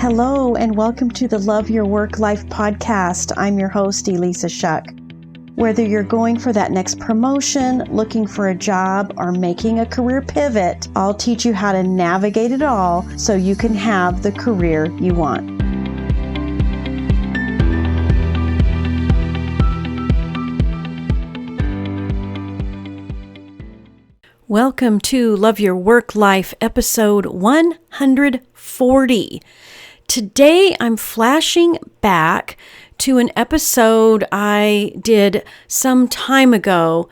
Hello, and welcome to the Love Your Work Life podcast. I'm your host, Elissa Shuck. Whether you're going for that next promotion, looking for a job, or making a career pivot, I'll teach you how to navigate it all so you can have the career you want. Welcome to Love Your Work Life, episode 140. Today, I'm flashing back to an episode I did some time ago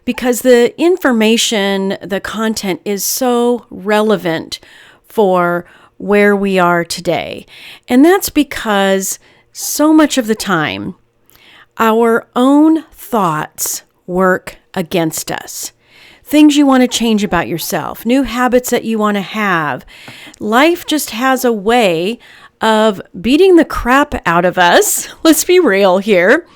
because the information, the content is so relevant for where we are today. And that's because so much of the time, our own thoughts work against us. Things you want to change about yourself, new habits that you want to have. Life just has a way of beating the crap out of us. Let's be real here.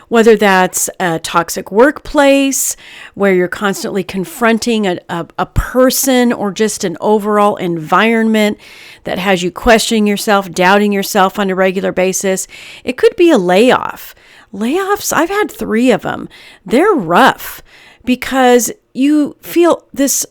Whether that's a toxic workplace where you're constantly confronting a person or just an overall environment that has you questioning yourself, doubting yourself on a regular basis. It could be a layoff. Layoffs, I've had 3 of them. They're rough because you feel this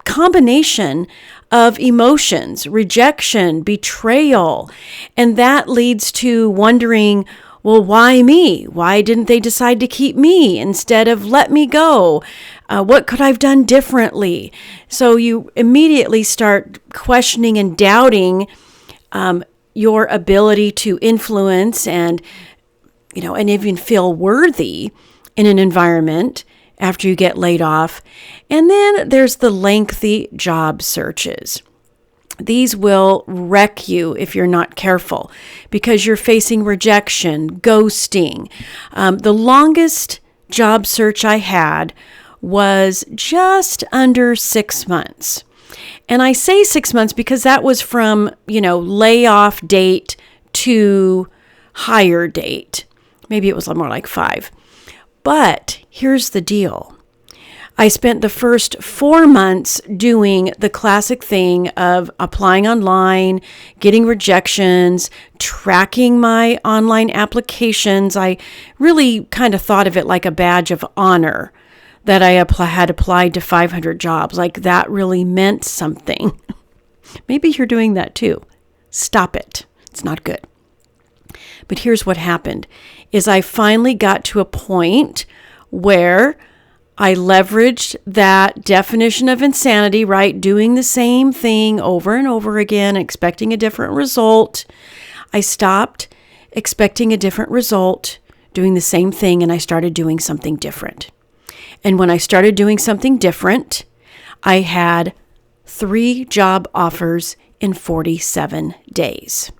combination of emotions, rejection, betrayal, and that leads to wondering, well, why me? Why didn't they decide to keep me instead of let me go? What could I have done differently? So you immediately start questioning and doubting your ability to influence and even feel worthy in an environment after you get laid off. And then there's the lengthy job searches. These will wreck you if you're not careful because you're facing rejection, ghosting. The longest job search I had was just under 6 months. And I say 6 months because that was from, layoff date to hire date. Maybe it was more like 5. But here's the deal. I spent the first 4 months doing the classic thing of applying online, getting rejections, tracking my online applications. I really kind of thought of it like a badge of honor that I had applied to 500 jobs. Like that really meant something. Maybe you're doing that too. Stop it. It's not good. But here's what happened, is I finally got to a point where I leveraged that definition of insanity, right? Doing the same thing over and over again, expecting a different result. I stopped expecting a different result, doing the same thing, and I started doing something different. And when I started doing something different, I had 3 job offers in 47 days.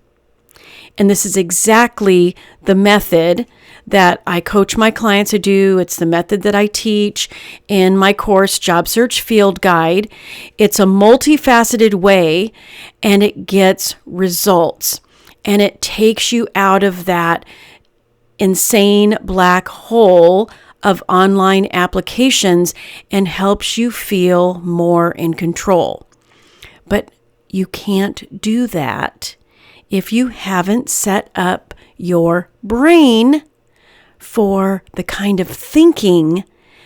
And this is exactly the method that I coach my clients to do. It's the method that I teach in my course, Job Search Field Guide. It's a multifaceted way, and it gets results. And it takes you out of that insane black hole of online applications and helps you feel more in control. But you can't do that if you haven't set up your brain for the kind of thinking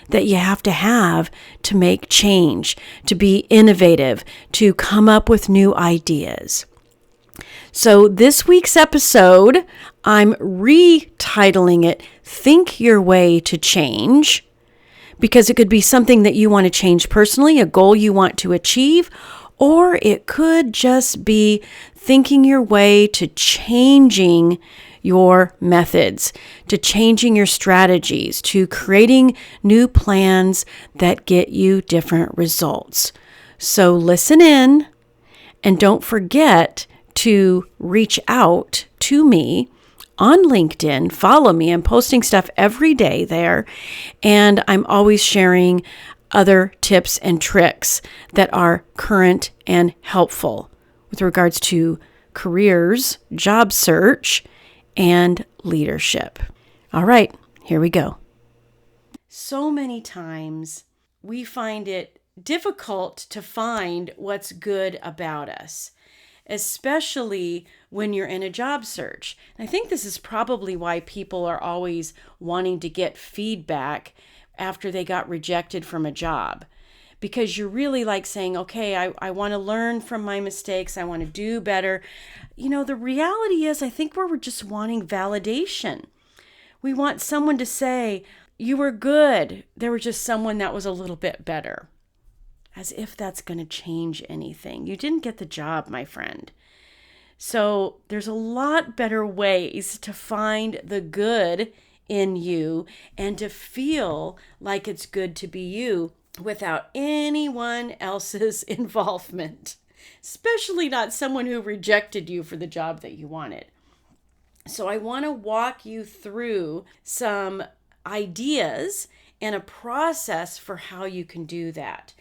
that you have to make change, to be innovative, to come up with new ideas. So this week's episode, I'm retitling it, Think Your Way to Change, because it could be something that you want to change personally, a goal you want to achieve, or it could just be thinking your way to changing your methods, to changing your strategies, to creating new plans that get you different results. So listen in and don't forget to reach out to me on LinkedIn. Follow me. I'm posting stuff every day there, and I'm always sharing other tips and tricks that are current and helpful with regards to careers, job search, and leadership. All right, here we go. So many times we find it difficult to find what's good about us. especially when you're in a job search. And I think this is probably why people are always wanting to get feedback after they got rejected from a job. Because you're really like saying, okay, I want to learn from my mistakes. I want to do better. The reality is, I think we're just wanting validation. We want someone to say, you were good. There was just someone that was a little bit better. As if that's going to change anything. You didn't get the job, my friend. So there's a lot better ways to find the good in you and to feel like it's good to be you without anyone else's involvement, especially not someone who rejected you for the job that you wanted. So I want to walk you through some ideas and a process for how you can do that.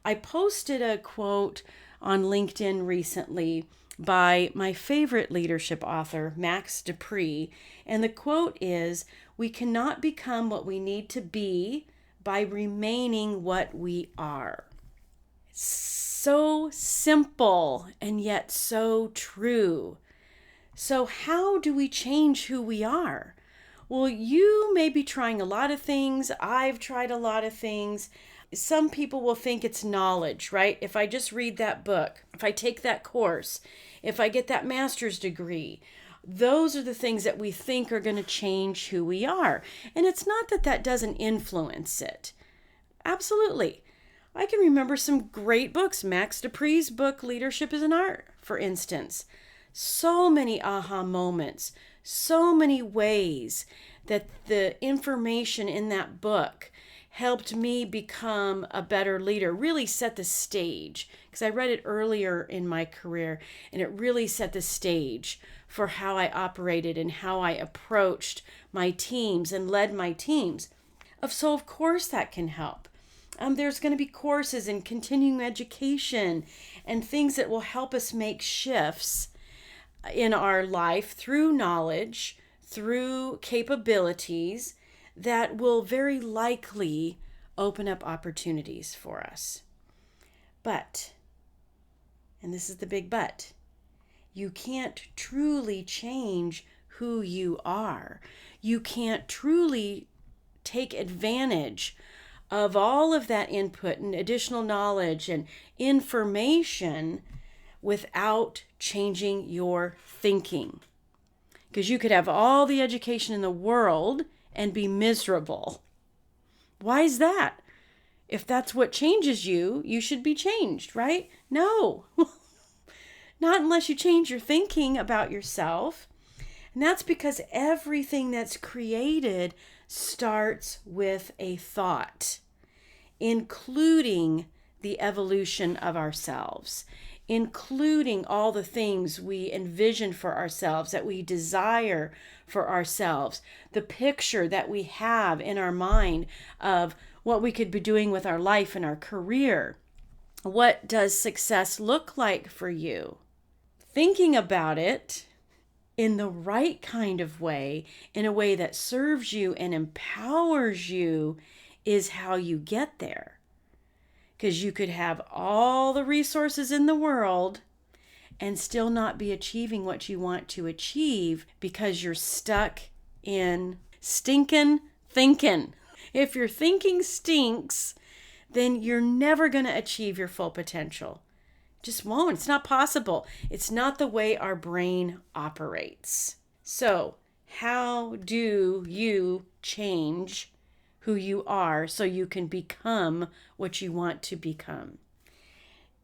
I posted a quote on LinkedIn recently by my favorite leadership author, Max Dupree, and the quote is, "We cannot become what we need to be by remaining what we are." It's so simple and yet so true. So how do we change who we are? Well, you may be trying a lot of things. I've tried a lot of things. Some people will think it's knowledge, right? If I just read that book, if I take that course, if I get that master's degree, those are the things that we think are going to change who we are. And it's not that that doesn't influence it. Absolutely. I can remember some great books. Max Dupree's book, Leadership is an Art, for instance. So many aha moments, so many ways that the information in that book helped me become a better leader, really set the stage, because I read it earlier in my career, and it really set the stage for how I operated and how I approached my teams and led my teams. So of course that can help. There's going to be courses in continuing education and things that will help us make shifts in our life through knowledge, through capabilities that will very likely open up opportunities for us. But, and this is the big but, you can't truly change who you are. You can't truly take advantage of all of that input and additional knowledge and information without changing your thinking. Because you could have all the education in the world and be miserable. Why is that? If that's what changes you, you should be changed, right? No. Not unless you change your thinking about yourself. And that's because everything that's created starts with a thought, including the evolution of ourselves, including all the things we envision for ourselves, that we desire for ourselves, the picture that we have in our mind of what we could be doing with our life and our career. What does success look like for you? Thinking about it in the right kind of way, in a way that serves you and empowers you, is how you get there. Because you could have all the resources in the world and still not be achieving what you want to achieve because you're stuck in stinking thinking. If your thinking stinks, then you're never going to achieve your full potential. Just won't. It's not possible. It's not the way our brain operates. So, how do you change who you are so you can become what you want to become?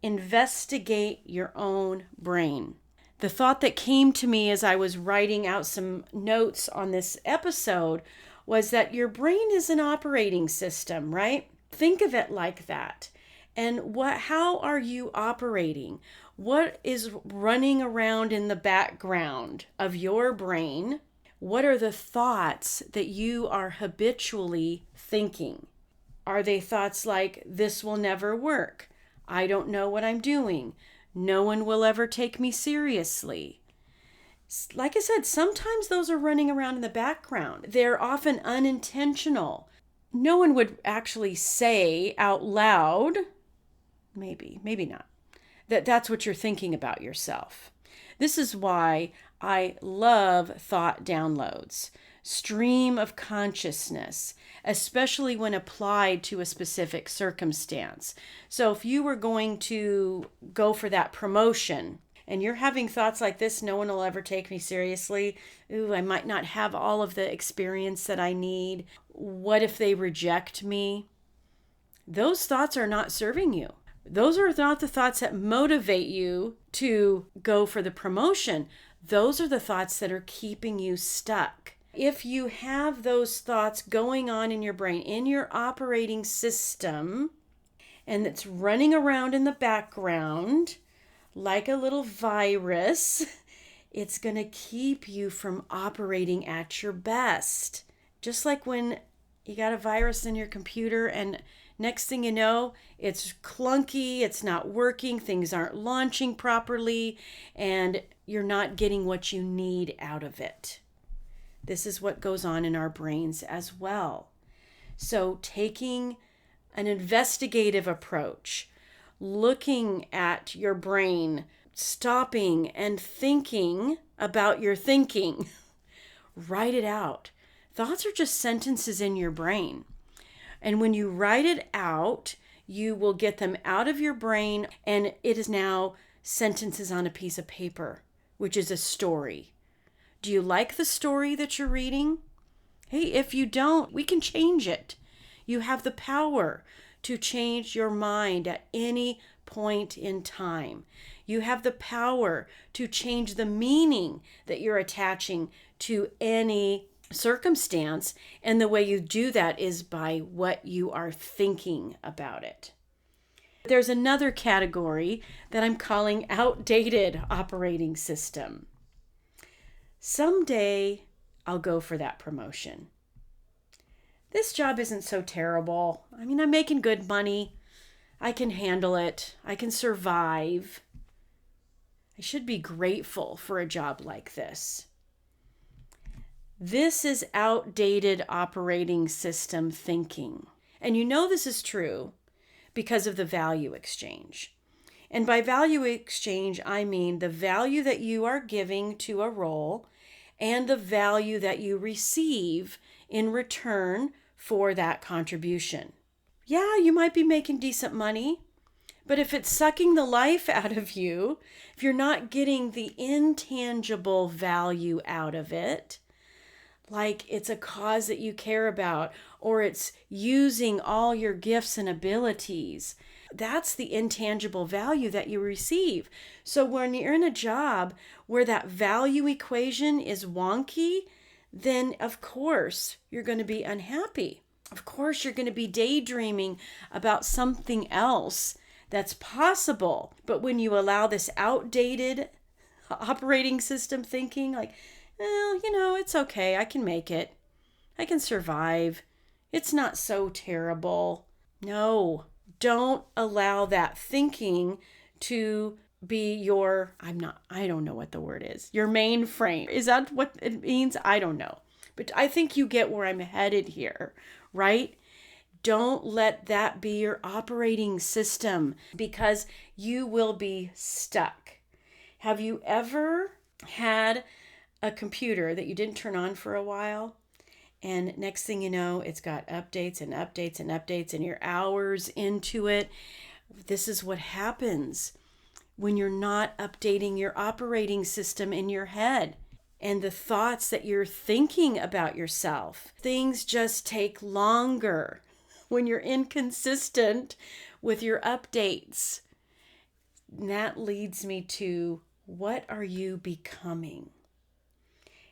Investigate your own brain. The thought that came to me as I was writing out some notes on this episode was that your brain is an operating system, right? Think of it like that. And how are you operating? What is running around in the background of your brain? What are the thoughts that you are habitually thinking? Are they thoughts like, this will never work? I don't know what I'm doing. No one will ever take me seriously. Like I said, sometimes those are running around in the background. They're often unintentional. No one would actually say out loud, maybe not, that's what you're thinking about yourself. This is why I love thought downloads, stream of consciousness, especially when applied to a specific circumstance. So if you were going to go for that promotion and you're having thoughts like this, no one will ever take me seriously. Ooh, I might not have all of the experience that I need. What if they reject me? Those thoughts are not serving you. Those are not the thoughts that motivate you to go for the promotion. Those are the thoughts that are keeping you stuck. If you have those thoughts going on in your brain, in your operating system, and it's running around in the background like a little virus, it's going to keep you from operating at your best. Just like when you got a virus in your computer and next thing you know, it's clunky, it's not working, things aren't launching properly, and you're not getting what you need out of it. This is what goes on in our brains as well. So taking an investigative approach, looking at your brain, stopping and thinking about your thinking, write it out. Thoughts are just sentences in your brain. And when you write it out, you will get them out of your brain, and it is now sentences on a piece of paper, which is a story. Do you like the story that you're reading? Hey, if you don't, we can change it. You have the power to change your mind at any point in time. You have the power to change the meaning that you're attaching to any circumstance, and the way you do that is by what you are thinking about it. There's another category that I'm calling outdated operating system. Someday I'll go for that promotion. This job isn't so terrible. I mean, I'm making good money. I can handle it. I can survive. I should be grateful for a job like this. This is outdated operating system thinking. And you know this is true because of the value exchange. And by value exchange, I mean the value that you are giving to a role and the value that you receive in return for that contribution. Yeah, you might be making decent money, but if it's sucking the life out of you, if you're not getting the intangible value out of it, like it's a cause that you care about, or it's using all your gifts and abilities, that's the intangible value that you receive. So when you're in a job where that value equation is wonky, then of course you're going to be unhappy. Of course you're going to be daydreaming about something else that's possible. But when you allow this outdated operating system thinking, like, well, it's okay. I can make it. I can survive. It's not so terrible. No, don't allow that thinking to be your, I don't know what the word is, your mainframe. Is that what it means? I don't know. But I think you get where I'm headed here, right? Don't let that be your operating system because you will be stuck. Have you ever had a computer that you didn't turn on for a while, and next thing you know, it's got updates and updates and updates, and you're hours into it? This is what happens when you're not updating your operating system in your head and the thoughts that you're thinking about yourself. Things just take longer when you're inconsistent with your updates. And that leads me to, what are you becoming?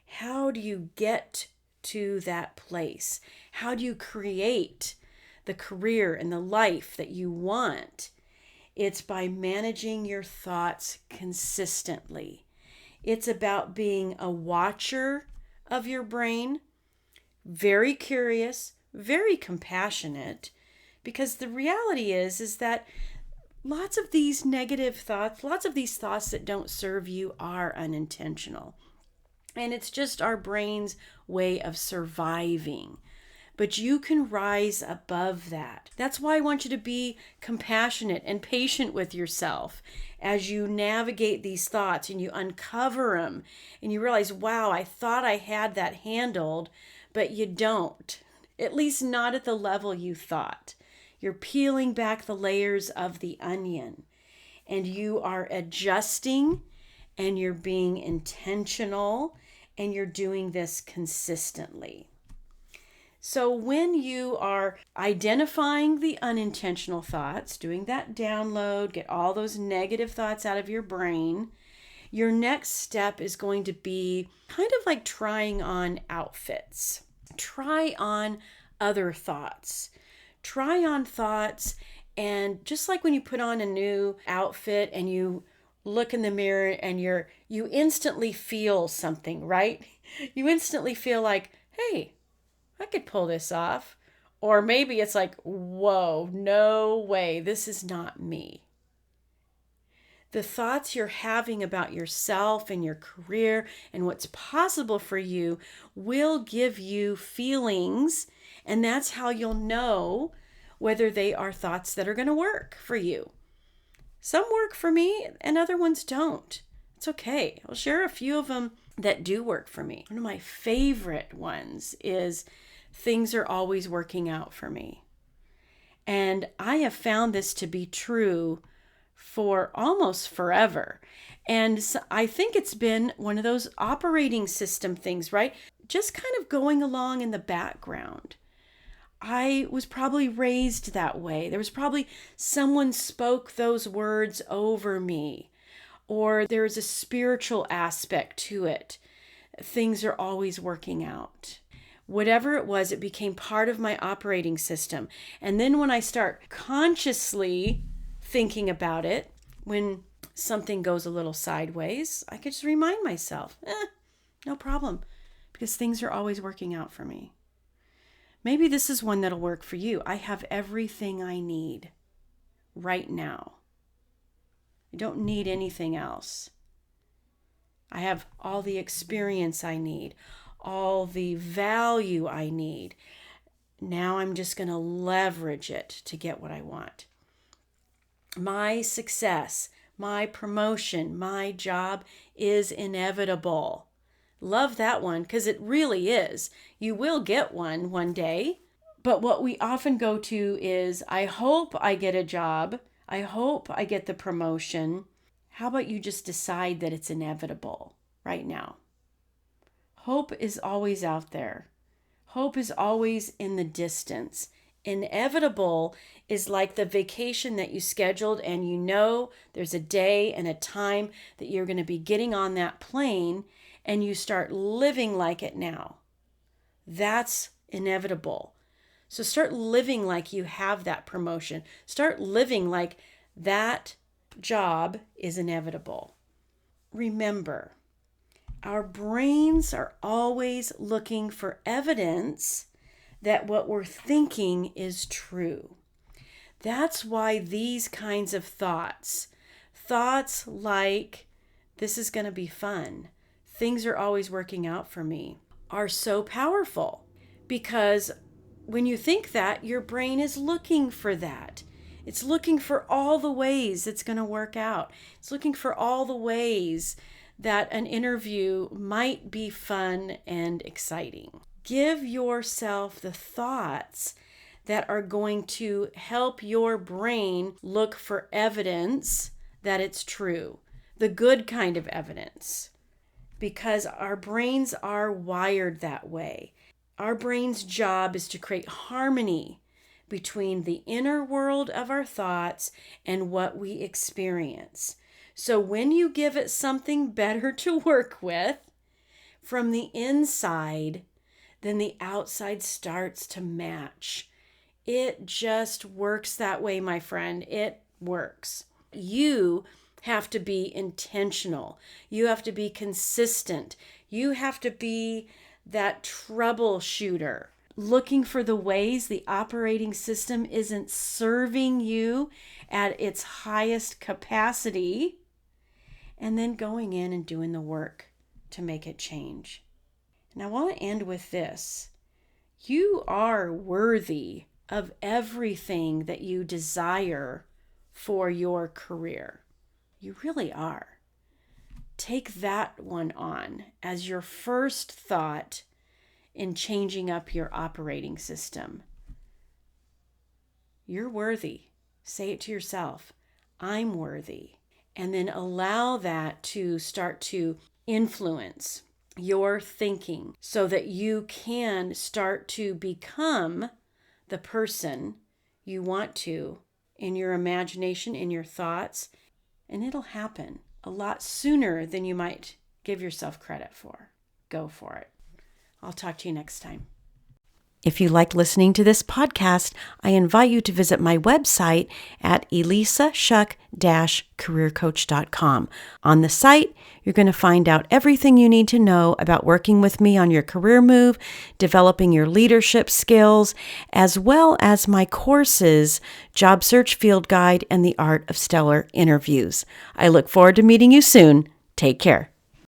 How do you get to that place? How do you create the career and the life that you want? It's by managing your thoughts consistently. It's about being a watcher of your brain, very curious, very compassionate, because the reality is that lots of these negative thoughts, lots of these thoughts that don't serve you are unintentional. And it's just our brain's way of surviving. but you can rise above that. That's why I want you to be compassionate and patient with yourself as you navigate these thoughts and you uncover them and you realize, wow, I thought I had that handled, but you don't. At least not at the level you thought. You're peeling back the layers of the onion and you are adjusting and you're being intentional and you're doing this consistently. So when you are identifying the unintentional thoughts, doing that download, get all those negative thoughts out of your brain, your next step is going to be kind of like trying on outfits. Try on other thoughts. Try on thoughts, and just like when you put on a new outfit and you look in the mirror and you instantly feel something, right? You instantly feel like, hey, I could pull this off. Or maybe it's like, whoa, no way, this is not me. The thoughts you're having about yourself and your career and what's possible for you will give you feelings, and that's how you'll know whether they are thoughts that are going to work for you. Some work for me and other ones don't. It's okay. I'll share a few of them that do work for me. One of my favorite ones is things are always working out for me. And I have found this to be true for almost forever. And so I think it's been one of those operating system things, right? Just kind of going along in the background. I was probably raised that way. There was probably someone spoke those words over me, or there's a spiritual aspect to it. Things are always working out. Whatever it was, it became part of my operating system. And then when I start consciously thinking about it, when something goes a little sideways, I could just remind myself, no problem, because things are always working out for me. Maybe this is one that'll work for you. I have everything I need right now. I don't need anything else. I have all the experience I need, all the value I need. Now I'm just going to leverage it to get what I want. My success, my promotion, my job is inevitable. Love that one because it really is. You will get one day. But what we often go to is, I hope I get a job. I hope I get the promotion. How about you just decide that it's inevitable right now? Hope is always out there. Hope is always in the distance. Inevitable is like the vacation that you scheduled and you know there's a day and a time that you're going to be getting on that plane and you start living like it now. That's inevitable. So start living like you have that promotion. Start living like that job is inevitable. Remember, our brains are always looking for evidence that what we're thinking is true. That's why these kinds of thoughts like, this is going to be fun, things are always working out for me, are so powerful. Because when you think that, your brain is looking for that. It's looking for all the ways it's going to work out. It's looking for all the ways that an interview might be fun and exciting. Give yourself the thoughts that are going to help your brain look for evidence that it's true, the good kind of evidence, because our brains are wired that way. Our brain's job is to create harmony between the inner world of our thoughts and what we experience. So when you give it something better to work with from the inside, then the outside starts to match. It just works that way, my friend. It works. You have to be intentional. You have to be consistent. You have to be that troubleshooter, looking for the ways the operating system isn't serving you at its highest capacity, and then going in and doing the work to make it change. And I want to end with this. You are worthy of everything that you desire for your career. You really are. Take that one on as your first thought in changing up your operating system. You're worthy. Say it to yourself. I'm worthy. And then allow that to start to influence your thinking so that you can start to become the person you want to in your imagination, in your thoughts, and it'll happen a lot sooner than you might give yourself credit for. Go for it. I'll talk to you next time. If you like listening to this podcast, I invite you to visit my website at elissashuck-careercoach.com. On the site, you're going to find out everything you need to know about working with me on your career move, developing your leadership skills, as well as my courses, Job Search Field Guide, and The Art of Stellar Interviews. I look forward to meeting you soon. Take care.